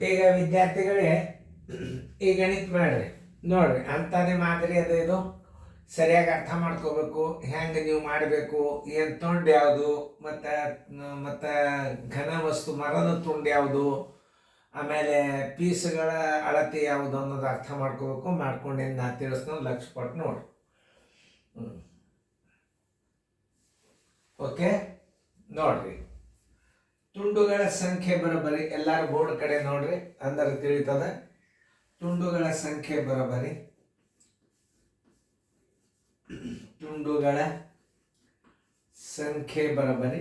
ಈಗ ವಿದ್ಯಾರ್ಥಿಗಳೇ ಈ ಗಣಿತ ಮಾಡ್ರಿ ನೋಡ್ರಿ ಅಂತಾನೆ ಮಾದರಿ ಅದು ಇದು ಸರಿಯಾಗಿ ಅರ್ಥ ಮಾಡ್ಕೋಬೇಕು. ಹೆಂಗೆ ನೀವು ಮಾಡಬೇಕು, ಏನು ತುಂಡು ಯಾವುದು, ಮತ್ತು ಘನ ವಸ್ತು ಮರದ ತುಂಡು ಯಾವುದು, ಆಮೇಲೆ ಪೀಸ್ಗಳ ಅಳತೆ ಯಾವುದು ಅನ್ನೋದು ಅರ್ಥ ಮಾಡ್ಕೋಬೇಕು. ಮಾಡ್ಕೊಂಡೇನು ನಾ ತಿಳಿಸ್ಕೊಂಡು ಲಕ್ಷ ಕೊಟ್ಟು ನೋಡ್ರಿ. ಓಕೆ ನೋಡ್ರಿ, ತುಂಡುಗಳ ಸಂಖ್ಯೆ ಬರೋಬ್ಬರಿ ಎಲ್ಲರೂ ಬೋರ್ಡ್ ಕಡೆ ನೋಡ್ರಿ, ಅಂದ್ರೆ ತಿಳಿತದ. ತುಂಡುಗಳ ಸಂಖ್ಯೆ ಬರೋಬ್ಬರಿ, ತುಂಡುಗಳ ಸಂಖ್ಯೆ ಬರೋಬ್ಬರಿ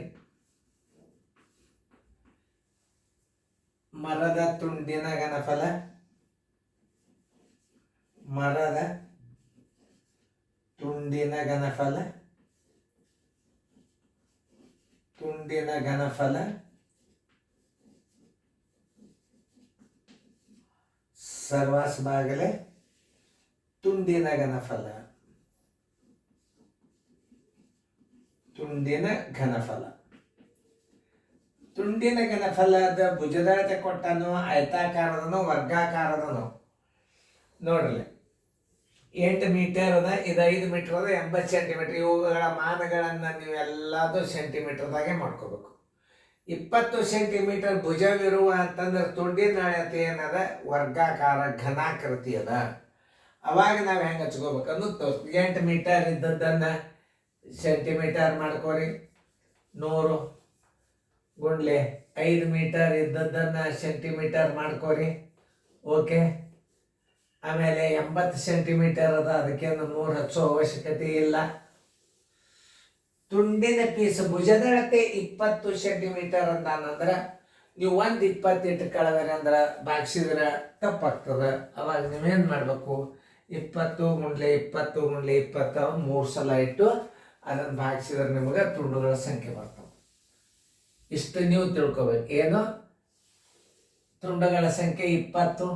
ಮರದ ತುಂಡಿನ ಘನಫಲ, ಮರದ ತುಂಡಿನ ಘನಫಲ, ತುಂಡಿನ ಘನಫಲ ಸರ್ವಾಸ ಬಾಗಲೆ ತುಂಡಿನ ಘನಫಲ, ತುಂಡಿನ ಘನಫಲ. ತುಂಡಿನ ಘನಫಲದ ಭುಜದಳತೆ ಕೊಟ್ಟನು, ಆಯತಾಕಾರದನು, ವರ್ಗಾಕಾರದನು. ನೋಡ್ರಿ 8 ಮೀಟರ್ ಅದ, ಇದು 5 ಮೀಟರ್ ಅದ, 80 ಸೆಂಟಿಮೀಟರ್. ಇವುಗಳ ಮಾನಗಳನ್ನು ನೀವೆಲ್ಲದು ಸೆಂಟಿಮೀಟರ್ದಾಗೆ ಮಾಡ್ಕೋಬೇಕು. 20 ಸೆಂಟಿಮೀಟರ್ ಭುಜವಿರುವ ಅಂತಂದ್ರೆ ತುಂಡಿನ ಅಳತೆ ಏನದ, ವರ್ಗಾಕಾರ ಘನಾಕೃತಿ ಅದ. ಅವಾಗ ನಾವು ಹೆಂಗೆ ಹಚ್ಕೋಬೇಕು ಅನ್ನೋದು 8 ಮೀಟರ್ ಇದ್ದದ್ದನ್ನು ಸೆಂಟಿಮೀಟರ್ ಮಾಡ್ಕೊರಿ. 100 ಗುಂಡ್ಲೆ 5 ಮೀಟರ್ ಇದ್ದದ್ದನ್ನು ಸೆಂಟಿಮೀಟರ್ ಮಾಡ್ಕೊರಿ. ಓಕೆ, ಆಮೇಲೆ 80 ಸೆಂಟಿಮೀಟರ್ ಅದ, ಅದಕ್ಕೇನು 100 ಹಚ್ಚೋ ಅವಶ್ಯಕತೆ ಇಲ್ಲ. ತುಂಡಿನ ಪೀಸ್ ಭುಜದಳತೆ 20 ಸೆಂಟಿಮೀಟರ್ ಅಂತಾನಂದ್ರೆ ನೀವು 20 ಇಟ್ಕೊಳ್ಳೋದ್ರೆ ಅಂದ್ರೆ ಭಾಗಿಸಿದ್ರೆ ತಪ್ಪಾಗ್ತದೆ. ಅವಾಗ ನೀವೇನು ಮಾಡಬೇಕು, 20 ಗುಂಡ್ಲೆ 20 ಗುಂಡ್ಲೆ 20 3 ಸಲ ಇಟ್ಟು ಅದನ್ನು ಭಾಗಿಸಿದ್ರೆ ನಿಮಗೆ ತುಂಡುಗಳ ಸಂಖ್ಯೆ ಬರ್ತವೆ. ಇಷ್ಟು ನೀವು ತಿಳ್ಕೊಬೇಕು. ಏನು, ತುಂಡುಗಳ ಸಂಖ್ಯೆ 20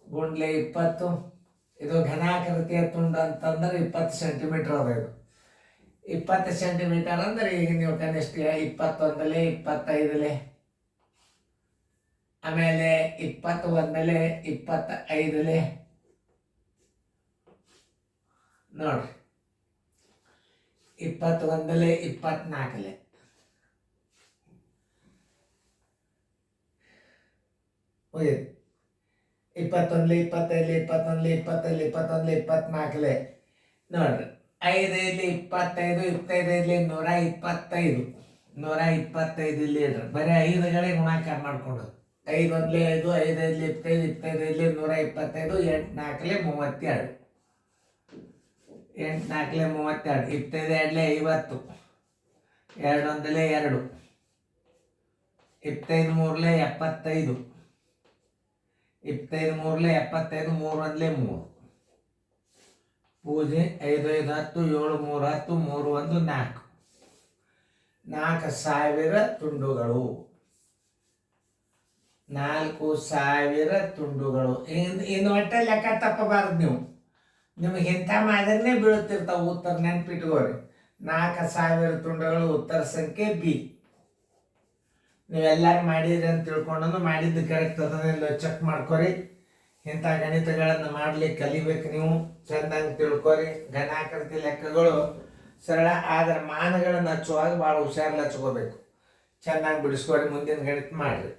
ಗುಂಡ್ಲೆ 20. ಇದು ಘನಾಕೃತಿಯ ತುಂಡು ಅಂತಂದ್ರೆ 20 ಸೆಂಟಿಮೀಟರ್ ಅದ. ಇದು 20 ಸೆಂಟಿಮೀಟರ್ ಅಂದ್ರೆ ಈಗ ನೀವು ಕನಿಷ್ಠ 21 25 ಆಮೇಲೆ 21 25 ನೋಡ್ರಿ, 21 24 ಹೋಯ್ತು. 21 25 21 25 21 24 ನೋಡ್ರಿ. 5 25 25 125 125 ಇಲ್ಲಿ ಇಡ್ರಿ. ಬರೀ 5ಗಳೇ ಗುಣಾಕಾರ ಮಾಡ್ಕೊಂಡು 5 1 5 5 5 25 25 125 8 4 32 8 4 32 25 2 50 2 1 2 25 3 75 25 3 75 3 1 3 ಪೂಜೆ 5 5 10 7 3 10 3 1 4 4000 ತುಂಡುಗಳು. 4000 ತುಂಡುಗಳು. ಇನ್ನು ಒಟ್ಟೆ ಲೆಕ್ಕ ತಪ್ಪಬಾರ್ದು ನೀವು. ನಿಮಗೆ ಇಂಥ ಮಾದರಿನೇ ಬೀಳುತ್ತಿರ್ತಾವೆ ಉತ್ತರ, ನೆನ್ಪಿಟ್ಕೋರಿ. 4000 ತುಂಡುಗಳು ಉತ್ತರ ಸಂಖ್ಯೆ ಬಿ. ನೀವೆಲ್ಲರೂ ಮಾಡಿದ್ರಿ ಅಂತ ತಿಳ್ಕೊಂಡು ಮಾಡಿದ್ದು ಕರೆಕ್ಟ್ ಅದನ್ನೆಲ್ಲ ಚೆಕ್ ಮಾಡ್ಕೊರಿ. ಇಂಥ ಗಣಿತಗಳನ್ನು ಮಾಡ್ಲಿಕ್ಕೆ ಕಲಿಬೇಕು ನೀವು. ಚೆಂದಂಗೆ ತಿಳ್ಕೊರಿ. ಘನಾಕೃತಿ ಲೆಕ್ಕಗಳು ಸರಳ, ಆದರೆ ಮಾನಗಳನ್ನು ಹಚ್ಚುವಾಗ ಭಾಳ ಹುಷಾರಲ್ಲಿ ಹಚ್ಕೋಬೇಕು. ಚೆನ್ನಾಗಿ ಬಿಡಿಸ್ಕೊರಿ. ಮುಂದಿನ ಗಣಿತ ಮಾಡಿರಿ.